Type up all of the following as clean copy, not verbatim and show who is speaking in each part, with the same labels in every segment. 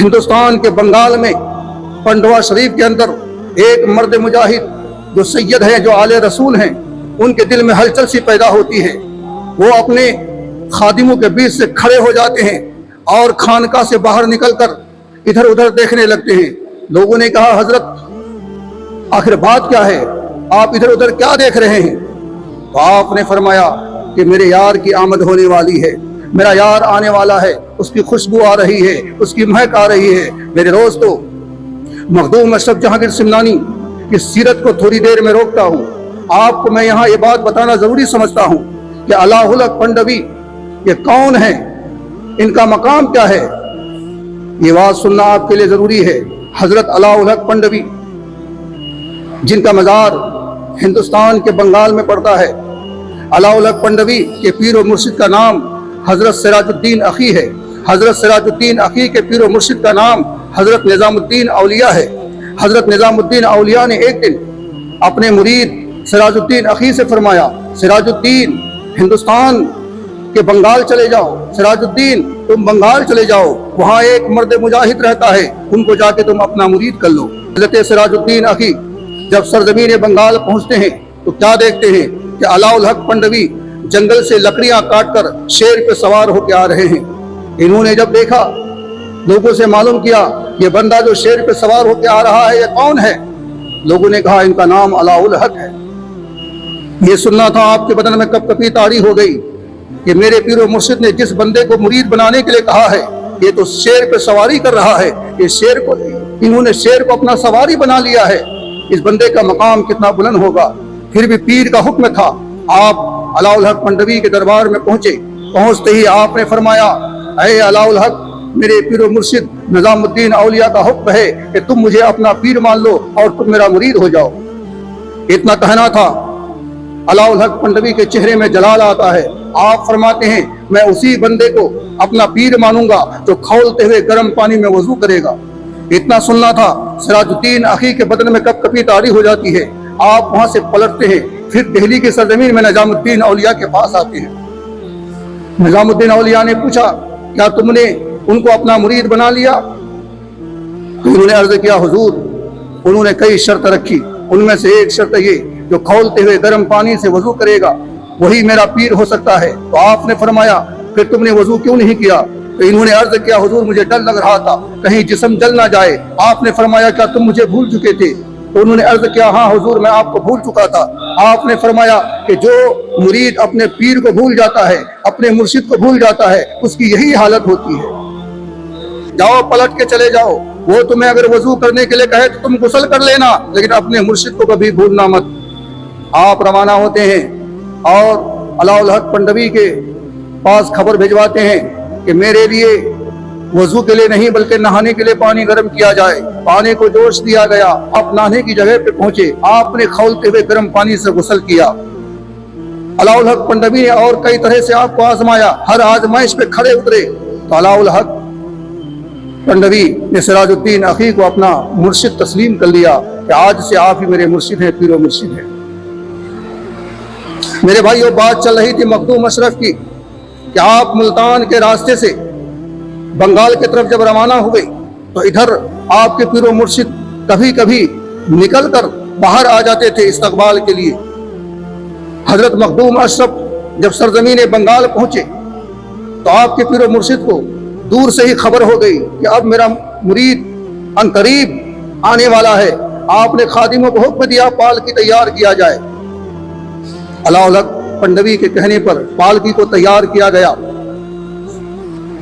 Speaker 1: ہندوستان کے بنگال میں پنڈوا شریف کے اندر ایک مرد مجاہد جو سید ہیں، جو آل رسول ہیں، ان کے دل میں ہلچل سی پیدا ہوتی ہے. وہ اپنے خادموں کے بیچ سے کھڑے ہو جاتے ہیں اور خانقاہ سے باہر نکل کر ادھر ادھر دیکھنے لگتے ہیں. لوگوں نے کہا حضرت آخر بات کیا ہے، آپ ادھر ادھر کیا دیکھ رہے ہیں؟ تو آپ نے فرمایا کہ میرے یار کی آمد ہونے والی ہے، میرا یار آنے والا ہے، اس کی خوشبو آ رہی ہے، اس کی مہک آ رہی ہے. میرے دوستو، مخدوم اشرف جہانگیر سمنانی کی سیرت کو تھوڑی دیر میں روکتا ہوں. آپ کو میں یہاں یہ بات بتانا ضروری سمجھتا ہوں کہ علاؤ الحق پنڈوی یہ کون ہیں، ان کا مقام کیا ہے. یہ بات سننا آپ کے لیے ضروری ہے. حضرت علاؤ الحق پنڈوی جن کا مزار ہندوستان کے بنگال میں پڑتا ہے. علاؤ الحق پنڈوی کے پیر و مرشد کا نام حضرت سراج الدین اخی ہے. حضرت سراج الدین اخی کے پیر و مرشد کا نام حضرت نظام الدین اولیاء ہے. حضرت نظام الدین اولیاء نے ایک دن اپنے مرید سراج الدین اخی سے فرمایا، سراج الدین ہندوستان کہ بنگال چلے جاؤ، سراج الدین تم بنگال چلے جاؤ، وہاں ایک مرد مجاہد رہتا ہے، ان کو جا کے تم اپنا مرید کر لو. حضرت سراج الدین اخی جب سرزمین بنگال پہنچتے ہیں تو کیا دیکھتے ہیں کہ علاؤ الحق پنڈوی جنگل سے لکڑیاں کاٹ کر شیر پہ سوار ہو کے آ رہے ہیں. انہوں نے جب دیکھا، لوگوں سے معلوم کیا یہ بندہ جو شیر پہ سوار ہو کے آ رہا ہے یہ کون ہے. لوگوں نے کہا ان کا نام علاؤ الحق ہے. یہ سننا تھا آپ کے بدن میں کپ کپی تاری ہو گئی کہ میرے پیر و مرشد نے جس بندے کو مرید بنانے کے لیے کہا ہے یہ تو شیر پہ سواری کر رہا ہے. یہ شیر کو انہوں نے شیر کو اپنا سواری بنا لیا ہے. اس بندے کا مقام کتنا بلند ہوگا. پھر بھی پیر کا حکم تھا. آپ علاؤ الحق پنڈوی کے دربار میں پہنچے. پہنچتے ہی آپ نے فرمایا، اے علاؤ الحق، میرے پیر و مرشد نظام الدین اولیاء کا حکم ہے کہ تم مجھے اپنا پیر مان لو اور تم میرا مرید ہو جاؤ. اتنا کہنا تھا. علاؤ الحق پنڈوی کے چہرے میں جلال آتا ہے. آپ فرماتے ہیں میں اسی بندے کو اپنا پیر مانوں گا جو کھولتے ہوئے گرم پانی میں وضو کرے گا. اتنا سننا تھا. سراج الدین اخی کے بدن میں کپ کپی تاری ہو جاتی ہے. آپ وہاں سے پلٹتے ہیں، پھر دہلی کی سرزمین میں نظام الدین اولیاء کے پاس آتے ہیں. نظام الدین اولیاء نے پوچھا کیا تم نے ان کو اپنا مرید بنا لیا؟ تو انہوں نے عرض کیا حضور انہوں نے کئی شرط رکھی، ان میں سے ایک شرط یہ جو کھولتے ہوئے گرم پانی سے وضو کرے گا وہی میرا پیر ہو سکتا ہے. تو آپ نے فرمایا پھر تم نے وضو کیوں نہیں کیا؟ تو انہوں نے عرض کیا حضور مجھے ڈر لگ رہا تھا کہیں جسم جل نہ جائے. آپ نے فرمایا کیا تم مجھے بھول چکے تھے؟ تو انہوں نے عرض کیا ہاں حضور میں آپ کو بھول چکا تھا. آپ نے فرمایا کہ جو مرید اپنے پیر کو بھول جاتا ہے، اپنے مرشد کو بھول جاتا ہے، اس کی یہی حالت ہوتی ہے. جاؤ پلٹ کے چلے جاؤ. وہ تمہیں اگر وضو کرنے کے لیے کہے تو تم غسل کر لینا، لیکن اپنے مرشد کو کبھی بھولنا مت. آپ روانہ ہوتے ہیں اور علاؤ الحق پنڈوی کے پاس خبر بھجواتے ہیں کہ میرے لیے وضو کے لیے نہیں بلکہ نہانے کے لیے پانی گرم کیا جائے. پانی کو جوش دیا گیا. آپ نہانے کی جگہ پہ پہنچے. آپ نے کھولتے ہوئے گرم پانی سے غسل کیا. علاؤ الحق پنڈوی نے اور کئی طرح سے آپ کو آزمایا، ہر آزمائش پہ کھڑے اترے. تو علاؤ الحق پنڈوی نے سراج الدین اخی کو اپنا مرشد تسلیم کر لیا کہ آج سے آپ ہی میرے مرشد ہیں، پیر و مرشد ہیں. میرے بھائیو بات چل رہی تھی مخدوم اشرف کی کہ آپ ملتان کے راستے سے بنگال کی طرف جب روانہ ہوئے تو ادھر آپ کے پیر و مرشد کبھی کبھی نکل کر باہر آ جاتے تھے استقبال کے لیے. حضرت مخدوم اشرف جب سرزمین بنگال پہنچے تو آپ کے پیر و مرشد کو دور سے ہی خبر ہو گئی کہ اب میرا مرید ان قریب آنے والا ہے. آپ نے خادموں کو حکم دیا پالکی تیار کیا جائے. علاؤ الحق پنڈوی کے کہنے پر پالکی کو تیار کیا گیا.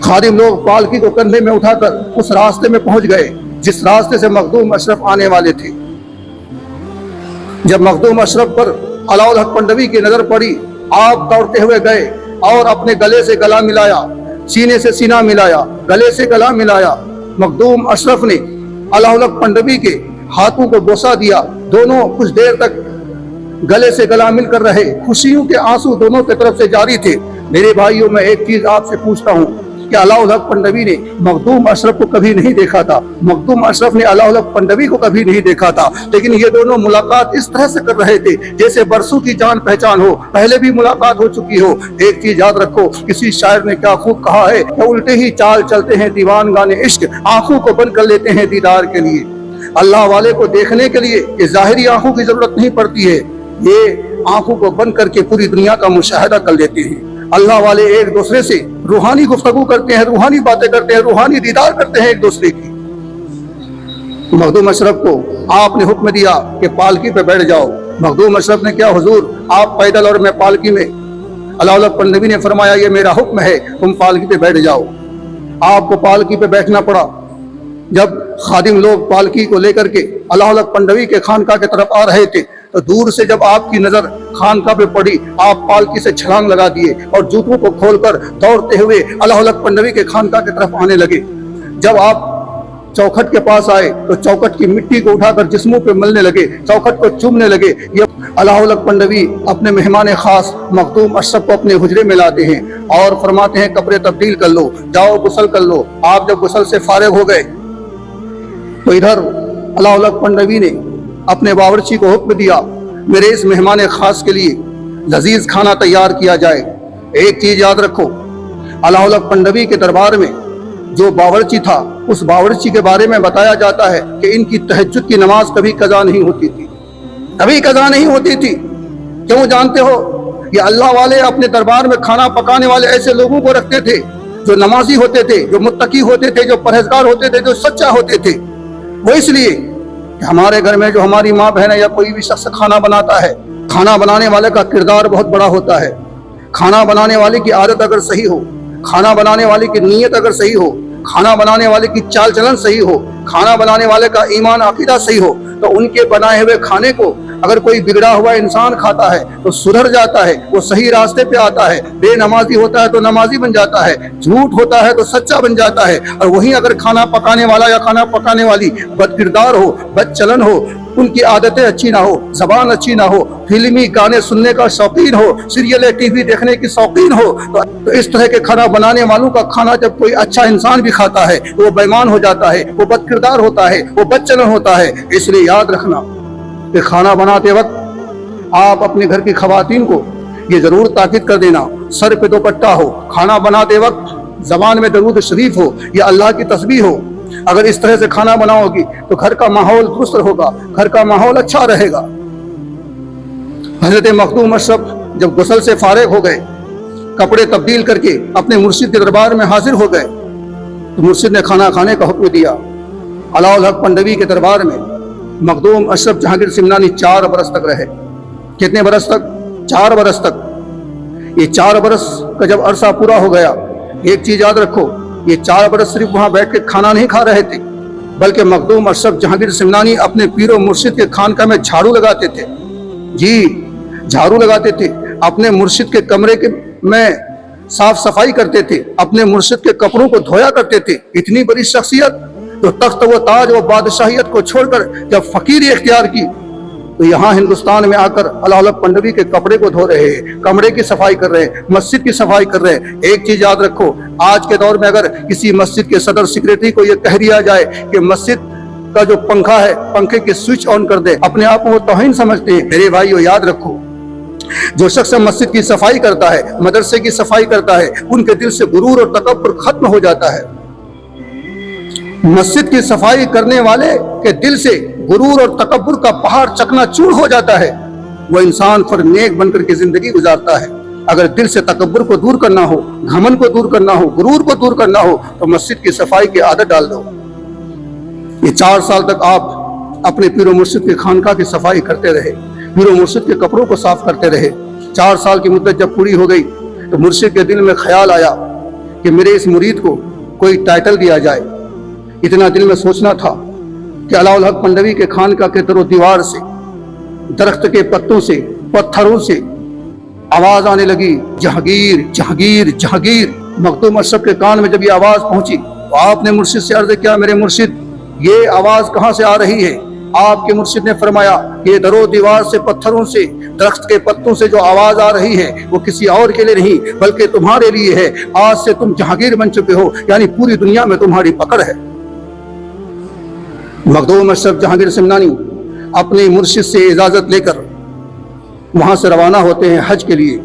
Speaker 1: خادم لوگ پالکی کو کندھے میں اٹھا کر اس راستے میں پہنچ گئے جس راستے سے مخدوم اشرف آنے والے تھے. جب مخدوم اشرف پر علاؤ الحق پنڈوی کی نظر پڑی، آپ دوڑتے ہوئے گئے اور اپنے گلے سے گلا ملایا، سینے سے سینہ ملایا، گلے سے گلا ملایا. مخدوم اشرف نے علاؤ الحق پنڈوی کے ہاتھوں کو بوسہ دیا. دونوں کچھ دیر تک گلے سے گلا مل کر رہے. خوشیوں کے آنسو دونوں کی طرف سے جاری تھے. میرے بھائیوں میں ایک چیز آپ سے پوچھتا ہوں کہ علاؤ الحق پنڈوی نے مخدوم اشرف کو کبھی نہیں دیکھا تھا، مخدوم اشرف نے علاؤ الحق پنڈوی کو کبھی نہیں دیکھا تھا، لیکن یہ دونوں ملاقات اس طرح سے کر رہے تھے جیسے برسوں کی جان پہچان ہو، پہلے بھی ملاقات ہو چکی ہو۔ ایک چیز یاد رکھو، کسی شاعر نے کیا خوب کہا ہے کہ الٹے ہی چال چلتے ہیں دیوان گانے عشق، آنکھوں کو بند کر لیتے ہیں دیدار کے لیے۔ اللہ والے کو دیکھنے کے لیے یہ ظاہری آنکھوں کی ضرورت نہیں پڑتی ہے، یہ آنکھوں کو بند کر کے پوری دنیا کا مشاہدہ کر لیتے ہیں۔ اللہ والے ایک دوسرے سے روحانی گفتگو کرتے ہیں، روحانی باتیں کرتے ہیں، روحانی دیدار کرتے ہیں ایک دوسرے کی۔ مخدوم اشرف کو آپ نے حکم دیا کہ پالکی پہ بیٹھ جاؤ۔ مخدوم اشرف نے کیا حضور آپ پیدل اور میں پالکی میں؟ علاؤ الحق پنڈوی نے فرمایا یہ میرا حکم ہے، تم پالکی پہ بیٹھ جاؤ۔ آپ کو پالکی پہ بیٹھنا پڑا۔ جب خادم لوگ پالکی کو لے کر کے علاؤ الحق پنڈوی کے خانقاہ کی طرف آ رہے تھے تو دور سے جب آپ کی نظر خانقاہ پہ پڑی، آپ پالکی سے چھلانگ لگا دیے اور جوتوں کو کھول کر دوڑتے ہوئے علاؤ الحق پنڈوی کے خانقاہ کی طرف آنے لگے۔ جب آپ چوکھٹ کے پاس آئے تو چوکھٹ کی مٹی کو اٹھا کر جسموں پہ ملنے لگے، چوکھٹ کو چومنے لگے۔ یہ علاؤ الحق پنڈوی اپنے مہمان خاص مخدوم اشرف کو اپنے حجرے میں لاتے ہیں اور فرماتے ہیں کپڑے تبدیل کر لو، جاؤ غسل کر لو۔ آپ جب غسل سے فارغ ہو گئے تو ادھر علاؤ الحق پنڈوی نے اپنے باورچی کو حکم دیا میرے اس مہمان خاص کے لیے لذیذ کھانا تیار کیا جائے۔ ایک چیز یاد رکھو، علاؤ الحق پنڈوی کے دربار میں جو باورچی تھا اس باورچی کے بارے میں بتایا جاتا ہے کہ ان کی تہجد کی نماز کبھی قضا نہیں ہوتی تھی، کبھی قضا نہیں ہوتی تھی۔ کیوں جانتے ہو؟ یہ اللہ والے اپنے دربار میں کھانا پکانے والے ایسے لوگوں کو رکھتے تھے جو نمازی ہوتے تھے، جو متقی ہوتے تھے، جو پرہیزگار ہوتے تھے، جو سچا ہوتے تھے۔ وہ اس لیے کہ ہمارے گھر میں جو ہماری ماں بہن ہے یا کوئی بھی شخص کھانا بناتا ہے، کھانا بنانے والے کا کردار بہت بڑا ہوتا ہے۔ کھانا بنانے والے کی عادت اگر صحیح ہو، کھانا بنانے والے کی نیت اگر صحیح ہو، کھانا بنانے والے کی چال چلن صحیح ہو، کھانا بنانے والے کا ایمان عقیدہ صحیح ہو، تو ان کے بنائے ہوئے کھانے کو اگر کوئی بگڑا ہوا انسان کھاتا ہے تو سدھر جاتا ہے، وہ صحیح راستے پہ آتا ہے۔ بے نمازی ہوتا ہے تو نمازی بن جاتا ہے، جھوٹ ہوتا ہے تو سچا بن جاتا ہے۔ اور وہیں اگر کھانا پکانے والا یا کھانا پکانے والی بد کردار ہو، بد چلن ہو، ان کی عادتیں اچھی نہ ہو، زبان اچھی نہ ہو، فلمی گانے سننے کا شوقین ہو، سیریل ٹی وی دیکھنے کی شوقین ہو، تو اس طرح کے کھانا بنانے والوں کا کھانا جب کوئی اچھا انسان بھی کھاتا ہے تو وہ بےمان ہو جاتا ہے، وہ بد کردار ہوتا ہے، وہ بد چلن ہوتا ہے۔ اس لیے یاد رکھنا کہ کھانا بناتے وقت آپ اپنے گھر کی خواتین کو یہ ضرور تاکید کر دینا سر پہ دوپٹہ ہو، کھانا بناتے وقت زبان میں درود شریف ہو یا اللہ کی تسبیح ہو۔ اگر اس طرح سے کھانا بناؤ گی تو گھر کا ماحول درست ہوگا، گھر کا ماحول اچھا رہے گا۔ حضرت مخدوم اشرف جب غسل سے فارغ ہو گئے، کپڑے تبدیل کر کے اپنے مرشد کے دربار میں حاضر ہو گئے تو مرشد نے کھانا کھانے کا حکم دیا۔ علاؤ الحق پنڈوی کے دربار میں مخدوم اشرف جہانگیر سمنانی 4 برس تک رہے۔ کتنے برس تک؟ 4 برس تک۔ یہ 4 برس کا جب عرصہ پورا ہو گیا، ایک چیز یاد رکھو، یہ 4 برس صرف وہاں بیٹھ کے کھانا نہیں کھا رہے تھے، بلکہ مخدوم اشرف جہانگیر سمنانی اپنے پیر و مرشد کے خانقاہ میں جھاڑو لگاتے تھے۔ جی، جھاڑو لگاتے تھے، اپنے مرشد کے کمرے میں صاف صفائی کرتے تھے، اپنے مرشد کے کپڑوں کو دھویا کرتے تھے۔ اتنی بڑی شخصیت تو تخت و تاج و بادشاہیت کو چھوڑ کر جب فقیری اختیار کی تو یہاں ہندوستان میں آ کر علاؤ الحق پنڈوی کے کپڑے کو دھو رہے ہیں، کمرے کی صفائی کر رہے ہیں، مسجد کی صفائی کر رہے ہیں۔ ایک چیز یاد رکھو، آج کے دور میں اگر کسی مسجد کے صدر سیکریٹری کو یہ کہہ دیا جائے کہ مسجد کا جو پنکھا ہے پنکھے کے سوئچ آن کر دے، اپنے آپ کو وہ توہین سمجھتے ہیں۔ میرے بھائیو یاد رکھو، جو شخص مسجد کی صفائی کرتا ہے، مدرسے کی صفائی کرتا ہے، ان کے دل سے غرور اور تکبر ختم ہو جاتا ہے۔ مسجد کی صفائی کرنے والے کے دل سے غرور اور تکبر کا پہاڑ چکنا چور ہو جاتا ہے، وہ انسان پر نیک بن کر کے زندگی گزارتا ہے۔ اگر دل سے تکبر کو دور کرنا ہو، گھمن کو دور کرنا ہو، غرور کو دور کرنا ہو تو مسجد کی صفائی کی عادت ڈال دو۔ یہ 4 سال تک آپ اپنے پیر و مرشد کے خانقاہ کی صفائی کرتے رہے، پیر و مرشد کے کپڑوں کو صاف کرتے رہے۔ 4 سال کی مدت جب پوری ہو گئی تو مرشد کے دل میں خیال آیا کہ میرے اس مرید کو کوئی ٹائٹل دیا جائے۔ اتنا دل میں سوچنا تھا کہ علاؤ الحق پنڈوی کے خانقاہ کے در و دیوار سے، درخت کے پتوں سے، پتھروں سے آواز آنے لگی، جہانگیر جہانگیر جہانگیر۔ مخدوم اشرف کے کان میں جب یہ آواز پہنچی تو آپ نے مرشد سے عرض کیا، میرے مرشد یہ آواز کہاں سے آ رہی ہے؟ آپ کے مرشد نے فرمایا یہ در و دیوار سے، پتھروں سے، درخت کے پتوں سے جو آواز آ رہی ہے وہ کسی اور کے لیے نہیں بلکہ تمہارے لیے ہے۔ آج سے تم جہانگیر بن چکے ہو، یعنی پوری دنیا میں تمہاری پکڑ ہے۔ مخدوم اشرف جہانگیر سمنانی اپنے مرشد سے اجازت لے کر وہاں سے روانہ ہوتے ہیں حج کے لیے۔